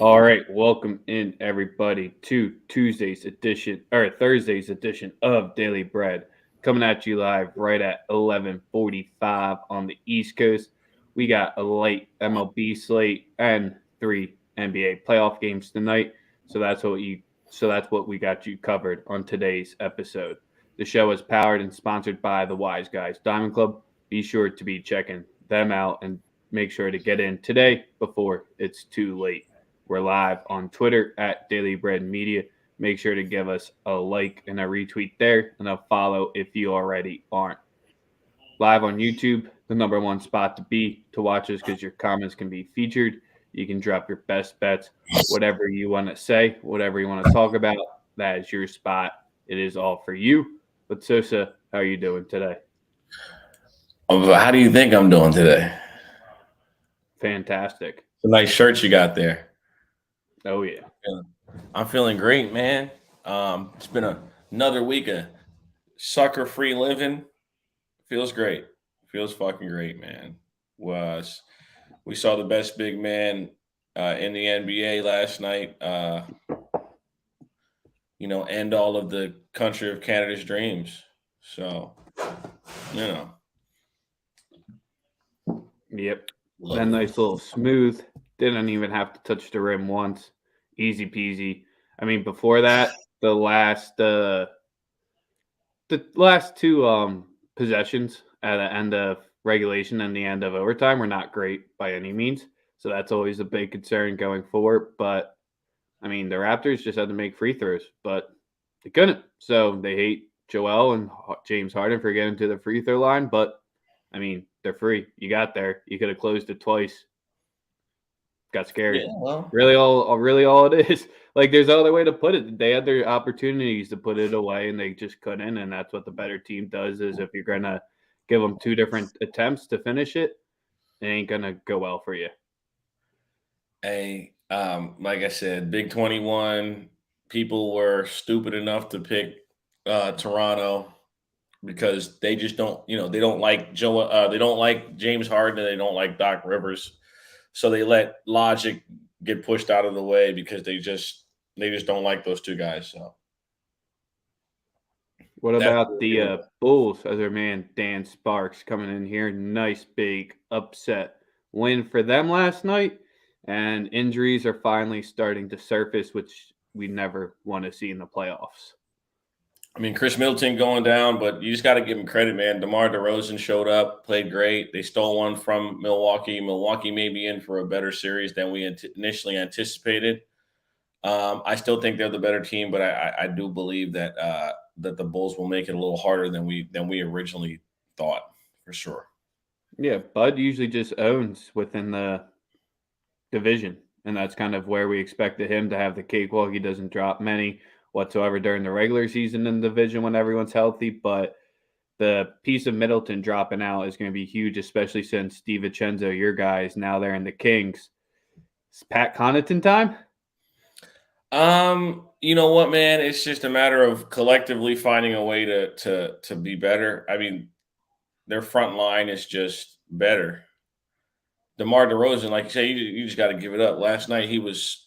All right, welcome in everybody to Thursday's edition of Daily Bread, coming at you live right at 11:45 on the East Coast. We got a late MLB slate and three NBA playoff games tonight, so that's what we got you covered on today's episode. The show is powered and sponsored by the Wise Guys Diamond Club. Be sure to be checking them out and make sure to get in today before it's too late. We're live on Twitter at Daily Bread Media. Make sure to give us a like and a retweet there and a follow if you already aren't. Live on YouTube, the number one spot to be to watch us because your comments can be featured. You can drop your best bets, whatever you want to say, whatever you want to talk about. That is your spot. It is all for you. But Sosa, how are you doing today? How do you think I'm doing today? Fantastic. It's a nice shirt you got there. Oh yeah. I'm feeling great, man. It's been another week of sucker-free living. Feels great. Feels fucking great, man. We saw the best big man in the NBA last night. End all of the country of Canada's dreams. So, Yep. That nice little smooth. Didn't even have to touch the rim once. Easy peasy. I mean, before that, the last two possessions at the end of regulation and the end of overtime were not great by any means. So that's always a big concern going forward. But I mean, the Raptors just had to make free throws, but they couldn't. So they hate Joel and James Harden for getting to the free throw line. But I mean, they're free. You got there. You could have closed it twice. Got scared. Yeah, well, really all it is. Like, there's no other way to put it. They had their opportunities to put it away, and they just couldn't. And that's what the better team does. Is if you're gonna give them two different attempts to finish it, it ain't gonna go well for you. Hey, like I said, Big 21 people were stupid enough to pick Toronto because they just don't, they don't like they don't like James Harden, and they don't like Doc Rivers. So they let logic get pushed out of the way because they just don't like those two guys. So what about the Bulls as their man Dan Sparks coming in here? Nice big upset win for them last night. And injuries are finally starting to surface, which we never want to see in the playoffs. I mean, Chris Middleton going down, but you just got to give him credit, man. DeMar DeRozan showed up, played great. They stole one from Milwaukee. Milwaukee may be in for a better series than we initially anticipated. I still think they're the better team, but I do believe that that the Bulls will make it a little harder than we originally thought, for sure. Yeah, Bud usually just owns within the division, and that's kind of where we expected him to have the cakewalk. He doesn't drop many whatsoever during the regular season in the division when everyone's healthy, but the piece of Middleton dropping out is going to be huge, especially since DiVincenzo, your guy, is now there in the Kings. It's Pat Connaughton time? You know what, man? It's just a matter of collectively finding a way to be better. I mean, their front line is just better. DeMar DeRozan, like you say, you just got to give it up. Last night he was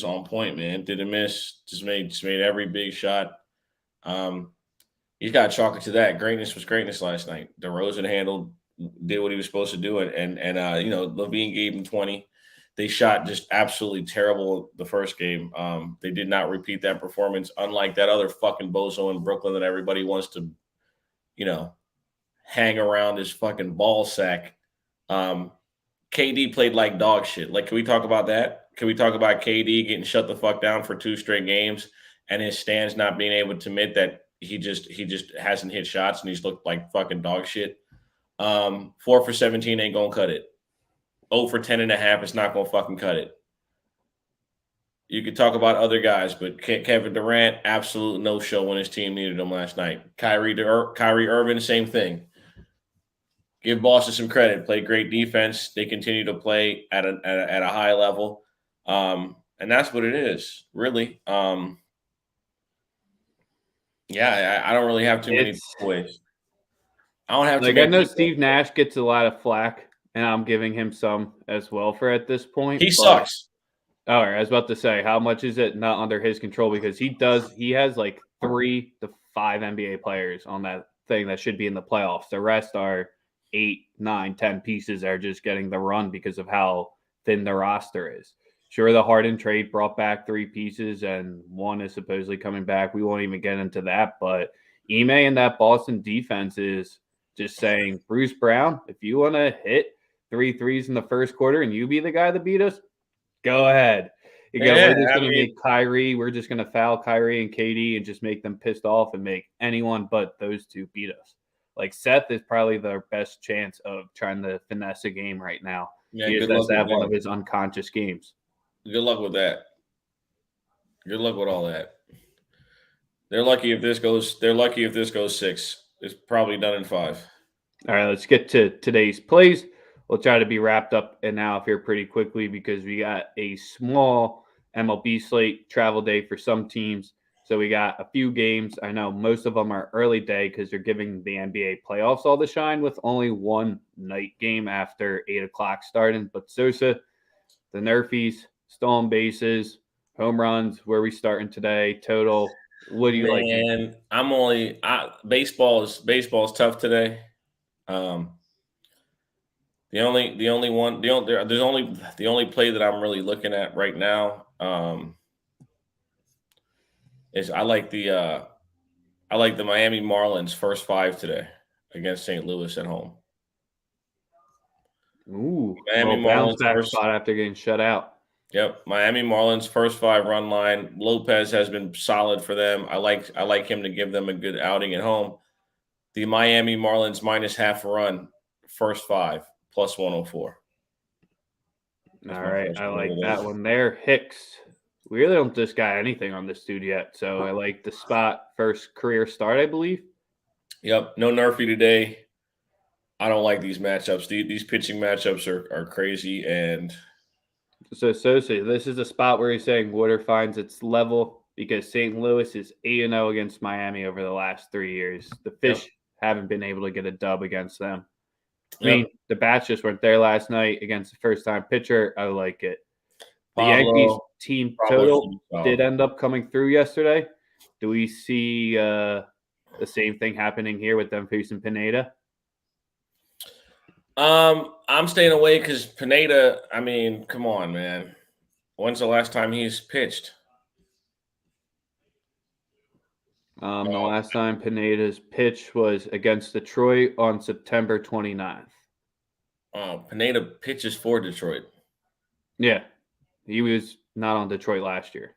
on point, man. Didn't miss. Just made every big shot. He's got chocolate to that. Greatness was greatness last night. DeRozan did what he was supposed to do, and Levine gave him 20. They shot just absolutely terrible the first game. They did not repeat that performance, unlike that other fucking bozo in Brooklyn that everybody wants to, hang around his fucking ball sack. KD played like dog shit. Like, can we talk about that? Can we talk about KD getting shut the fuck down for 2 straight games and his stands not being able to admit that he just hasn't hit shots and he's looked like fucking dog shit? 4 for 17 ain't gonna cut it. 0 for 10.5 is not gonna fucking cut it. You could talk about other guys, but Kevin Durant, absolute no show when his team needed him last night. Kyrie Irving, same thing. Give Boston some credit. Played great defense. They continue to play at a high level, and that's what it is, really. I don't really have too many ways. I don't have like I know Steve Nash gets a lot of flack, and I'm giving him some as well for at this point. He sucks. All right, I was about to say, how much is it not under his control? Because he has like 3 to 5 NBA players on that thing that should be in the playoffs. The rest are 8, 9, 10 pieces that are just getting the run because of how thin the roster is. Sure, the Harden trade brought back 3 pieces, and one is supposedly coming back. We won't even get into that, but Ime and that Boston defense is just saying, Bruce Brown, if you want to hit 3 threes in the first quarter and you be the guy that beat us, go ahead. Again, Yeah, we're just I going to mean, make Kyrie. We're just going to foul Kyrie and KD and just make them pissed off and make anyone but those two beat us. Like Seth is probably their best chance of trying to finesse a game right now. yeah, He just good has luck to with have one of that. his unconscious games. Good luck with that. Good luck with all that. They're lucky if this goes. They're lucky if this goes 6. It's probably done in 5. All right, let's get to today's plays. We'll try to be wrapped up and out here pretty quickly because we got a small MLB slate travel day for some teams. So we got a few games. I know most of them are early day because they're giving the NBA playoffs all the shine with only one night game after 8 o'clock starting. But Sosa, the Nerfies, stolen bases, home runs, where we starting today, total. What do you like? Man, baseball is tough today. Um, the only play that I'm really looking at right now is I like the Miami Marlins first 5 today against St. Louis at home. Ooh, Miami little bounce Marlins back first. spot after getting shut out. Yep, Miami Marlins first 5 run line. Lopez has been solid for them. I like him to give them a good outing at home. The Miami Marlins minus half run first 5 plus 104. That's All my right, first I one of like the day. that one there. Hicks. We really don't just got anything on this dude yet, so I like the spot first career start, I believe. Yep, no Nerfy today. I don't like these matchups. These pitching matchups are crazy, and So Sosa, this is a spot where he's saying water finds its level because St. Louis is 8-0 against Miami over the last 3 years. The yep, Fish haven't been able to get a dub against them. I mean, yep. the bats just weren't there last night against the first time pitcher. I like it. The Yankees Pablo team Pablo should total be did solid. end up coming through yesterday. Do we see the same thing happening here with them facing Pineda? I'm staying away because Pineda. I mean, come on, man. When's the last time he's pitched? The last time Pineda's pitch was against Detroit on September 29th. Pineda pitches for Detroit, Yeah, he was not on Detroit last year.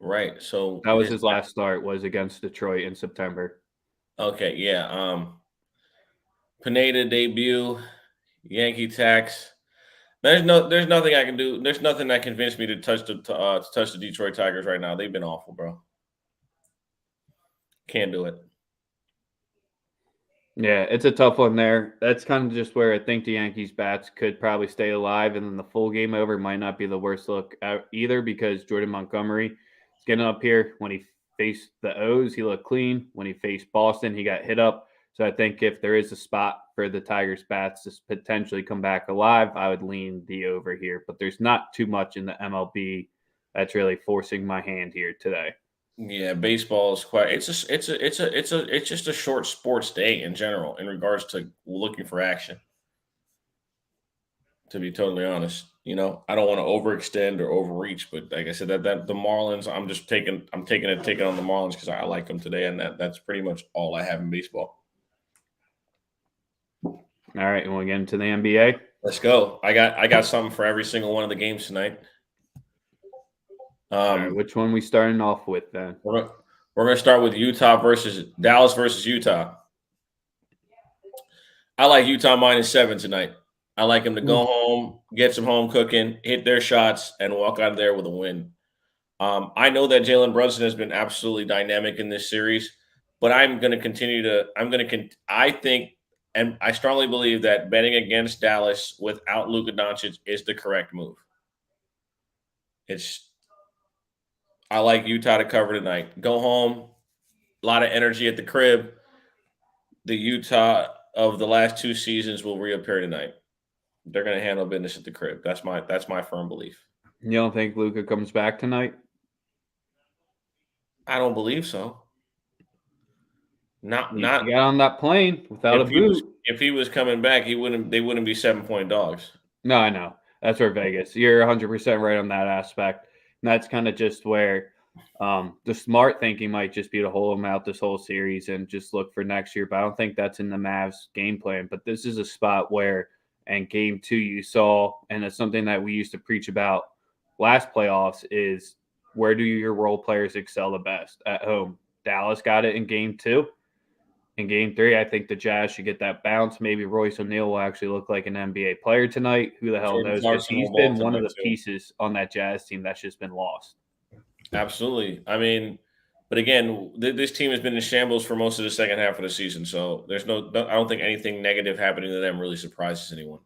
right? So That was his last start was against Detroit in September. okay, yeah. Pineda debut, Yankee tax. There's nothing I can do. There's nothing that convinced me to touch the Detroit Tigers right now. They've been awful, bro. Can't do it. Yeah, it's a tough one there. That's kind of just where I think the Yankees bats could probably stay alive, and then the full game over might not be the worst look out either because Jordan Montgomery is getting up here. When he faced the O's, he looked clean. When he faced Boston, he got hit up. So I think if there is a spot for the Tigers bats to potentially come back alive, I would lean the over here. But there's not too much in the MLB that's really forcing my hand here today. Yeah, baseball is quite. It's just a short sports day in general in regards to looking for action. To be totally honest, I don't want to overextend or overreach, but like I said, that the Marlins, I'm taking a ticket on the Marlins because I like them today, and that's pretty much all I have in baseball. All right, and we'll get into the NBA. Let's go. I got something for every single one of the games tonight. All right, which one we starting off with then? We're gonna start with Dallas versus Utah. I like Utah -7 tonight. I like them to go home, get some home cooking, hit their shots, and walk out of there with a win. I know that Jalen Brunson has been absolutely dynamic in this series, but I'm going to continue to. I think, and I strongly believe that betting against Dallas without Luka Doncic is the correct move. It's. I like Utah to cover tonight. Go home, a lot of energy at the crib. The Utah of the last 2 seasons will reappear tonight. They're going to handle business at the crib. That's my firm belief. You don't think Luka comes back tonight? I don't believe so. Not He got on that plane without a boot. if he was coming back, they wouldn't be 7-point dogs. No, I know. That's where Vegas. You're 100% right on that aspect. And that's kind of just where the smart thinking might just be to hold him out this whole series and just look for next year. But I don't think that's in the Mavs game plan. But this is a spot where, in game 2, you saw, and it's something that we used to preach about last playoffs, is where do your role players excel the best? At home. Dallas got it in game 2. In game 3, I think the Jazz should get that bounce. Maybe Royce O'Neal will actually look like an NBA player tonight. Who the hell Jordan knows? Because Clarkson he's will ball been one of tonight, the too. pieces on that Jazz team that's just been lost. Absolutely. I mean, but again, this team has been in shambles for most of the second half of the season. So there's I don't think anything negative happening to them really surprises anyone.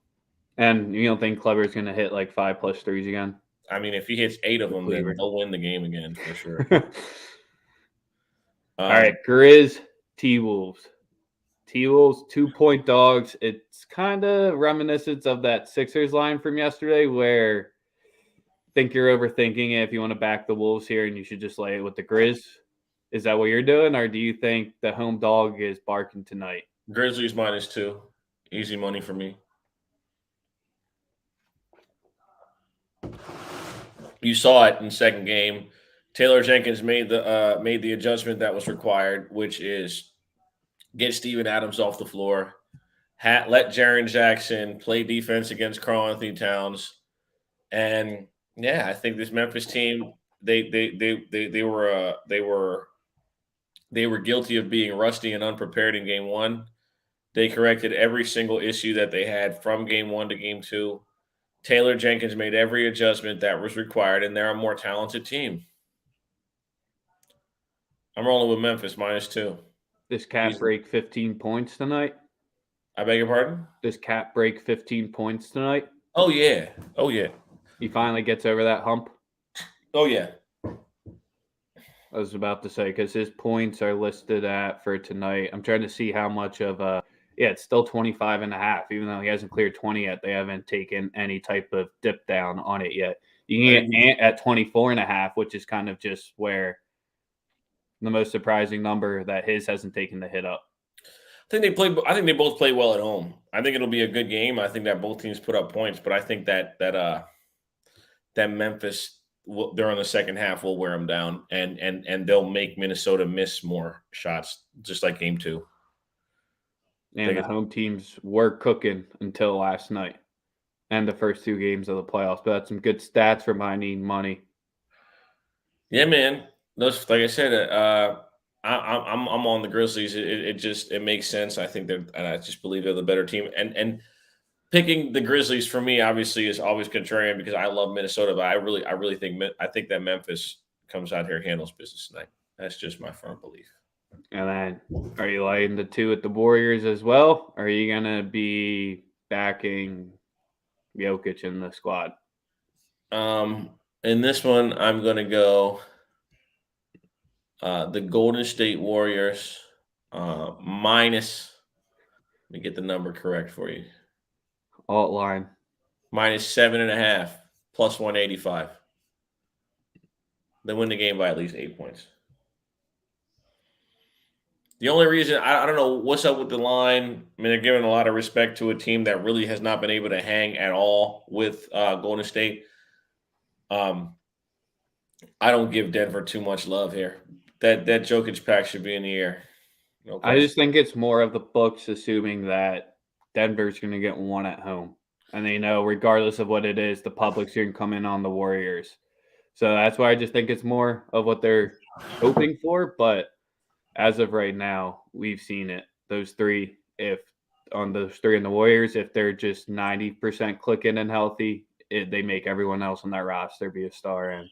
And you don't think Kleber's going to hit like 5+ threes again? I mean, if he hits 8 of them, then Cleaver. they'll win the game again for sure. All right, Grizz, T-Wolves. T-Wolves, 2-point dogs. It's kind of reminiscent of that Sixers line from yesterday where I think you're overthinking it if you want to back the Wolves here and you should just lay it with the Grizz. Is that what you're doing, or do you think the home dog is barking tonight? Grizzlies -2. Easy money for me. You saw it in second game. Taylor Jenkins made the adjustment that was required, which is get Steven Adams off the floor, let Jaren Jackson play defense against Karl Anthony Towns, and yeah, I think this Memphis team they were guilty of being rusty and unprepared in game 1. They corrected every single issue that they had from game 1 to game 2. Taylor Jenkins made every adjustment that was required, and they're a more talented team. I'm rolling with Memphis -2. Does Cat break 15 points tonight? I beg your pardon? Does Cat break 15 points tonight? Oh, yeah. Oh, yeah. He finally gets over that hump? Oh, yeah. I was about to say, because his points are listed at for tonight. I'm trying to see how much of it's still 25.5. Even though he hasn't cleared 20 yet, they haven't taken any type of dip down on it yet. You can get Ant at 24.5, which is kind of just where the most surprising number that his hasn't taken the hit up. I think they both play well at home. I think it'll be a good game. I think that both teams put up points, but I think that Memphis during the second half will wear them down, and they'll make Minnesota miss more shots, just like game 2. And the home teams were cooking until last night and the first 2 games of the playoffs. But that's some good stats for my need money. Yeah, man. Those, like I said, I'm on the Grizzlies. It makes sense. I think and I just believe they're the better team. And picking the Grizzlies for me, obviously, is always contrarian because I love Minnesota, but I really think that Memphis comes out here and handles business tonight. That's just my firm belief. And then, are you lighting the 2 at the Warriors as well? Or are you gonna be backing Jokic in the squad? In this one, I'm gonna go the Golden State Warriors minus. Let me get the number correct for you. Alt line. -7.5 plus 185. They win the game by at least 8 points. The only reason I don't know what's up with the line. I mean, they're giving a lot of respect to a team that really has not been able to hang at all with Golden State. I don't give Denver too much love here. That Jokic pack should be in the air. No question. I just think it's more of the books assuming that Denver's going to get 1 at home. And they know, regardless of what it is, the public's going to come in on the Warriors. So that's why I just think it's more of what they're hoping for. But as of right now, we've seen it. Those 3, and the Warriors, if they're just 90% clicking and healthy, they make everyone else on that roster be a star and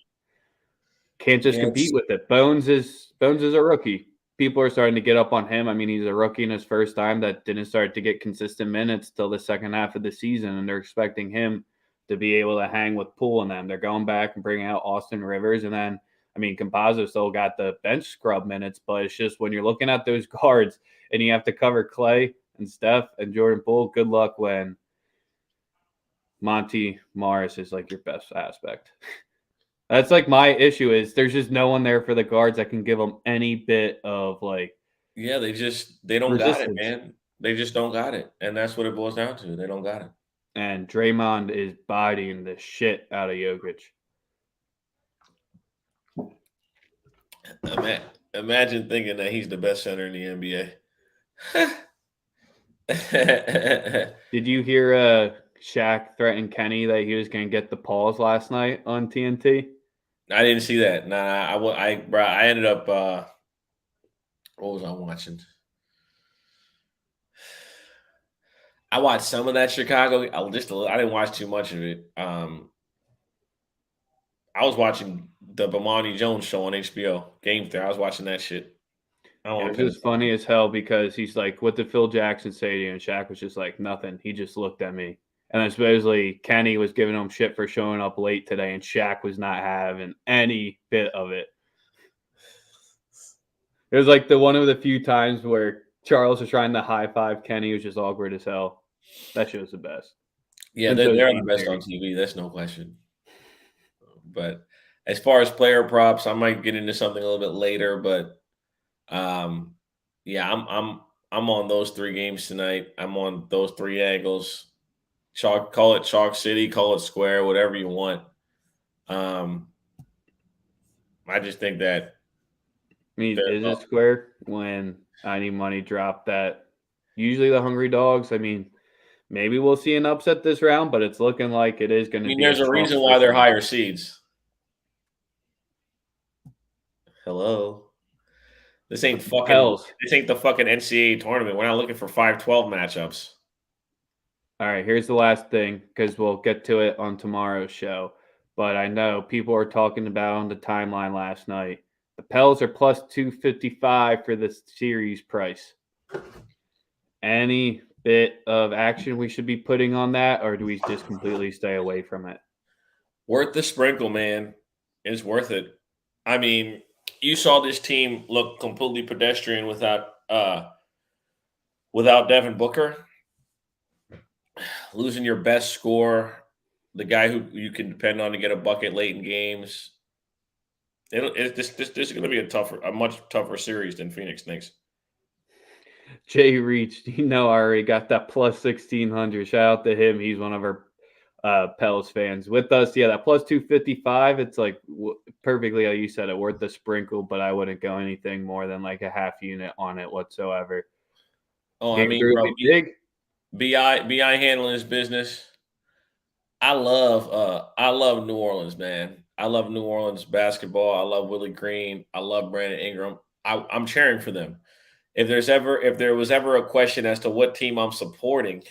can't just compete with it. Bones is a rookie. People are starting to get up on him. I mean, he's a rookie in his first time that didn't start to get consistent minutes till the second half of the season, and they're expecting him to be able to hang with Poole and them. They're going back and bringing out Austin Rivers, and then, I mean, Campazzo still got the bench scrub minutes, but it's just when you're looking at those guards and you have to cover Clay and Steph and Jordan Poole, good luck when Monty Morris is like your best aspect. That's like my issue is there's just no one there for the guards that can give them any bit of like Yeah, they don't got it, resistance. man. They just don't got it, and that's what it boils down to. They don't got it. And Draymond is bodying the shit out of Jokic. Imagine thinking that he's the best center in the NBA. Did you hear Shaq threaten Kenny that he was going to get the pause last night on TNT? I didn't see that. I ended up. What was I watching? I watched some of that Chicago. I didn't watch too much of it. I was watching the Bomani Jones show on HBO. Game 3. I was watching that shit. It was just funny as hell because he's like, "What did Phil Jackson say to you?" And Shaq was just like, "Nothing. He just looked at me." And then supposedly Kenny was giving him shit for showing up late today, and Shaq was not having any bit of it. It was like one of the few times where Charles was trying to high five Kenny, was just awkward as hell. That shit was the best. Yeah, they're the best on TV. That's no question. But as far as player props, I might get into something a little bit later. But yeah, I'm on those 3 games tonight. I'm on those 3 angles. Call it Chalk City, call it Square, whatever you want. I just think that. I mean, is it Square when I Need Money dropped that? Usually the Hungry Dogs. I mean, maybe we'll see an upset this round, but it's looking like it is going to be. There's a reason why they're higher seeds. Hello. This ain't fucking Hells. This ain't the fucking NCAA tournament. We're not looking for 5-12 matchups. All right, here's the last thing because we'll get to it on tomorrow's show. But I know people are talking about on the timeline last night. The Pels are plus 255 for the series price. Any bit of action we should be putting on that, or do we just completely stay away from it? Worth the sprinkle, man. It's worth it. I mean, you saw this team look completely pedestrian without Devin Booker. Losing your best scorer, the guy who you can depend on to get a bucket late in games. This is going to be a much tougher series than Phoenix thinks. Jay Reach, I already got that plus 1,600. Shout out to him. He's one of our Pels fans with us. Yeah, that plus 255. It's like perfectly how you said it, worth the sprinkle, but I wouldn't go anything more than like a half unit on it whatsoever. Oh, I mean, bro, big. BI handling his business. I love New Orleans, man. I love New Orleans basketball. I love Willie Green. I love Brandon Ingram. I'm cheering for them. If there was ever a question as to what team I'm supporting,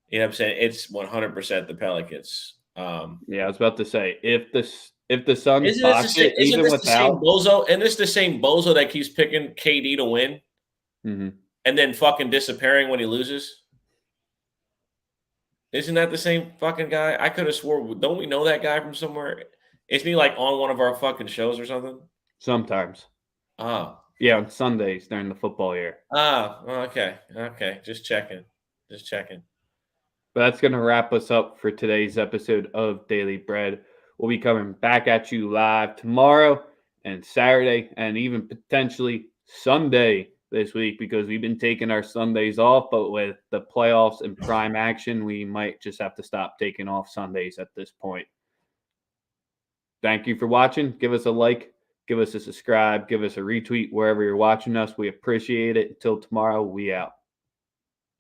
you know what I'm saying, it's 100% the Pelicans. Yeah, I was about to say if the Suns isn't this the same bozo that keeps picking KD to win, and then fucking disappearing when he loses? Isn't that the same fucking guy? I could have swore. Don't we know that guy from somewhere? Isn't he like on one of our fucking shows or something? Sometimes. Oh. Yeah, on Sundays during the football year. Oh, okay. Just checking. But that's going to wrap us up for today's episode of Daily Bread. We'll be coming back at you live tomorrow and Saturday and even potentially Sunday this week because we've been taking our Sundays off, but with the playoffs and prime action, we might just have to stop taking off Sundays at this point. Thank you for watching. Give us a like, give us a subscribe, give us a retweet wherever you're watching us. We appreciate it. Until tomorrow, we out.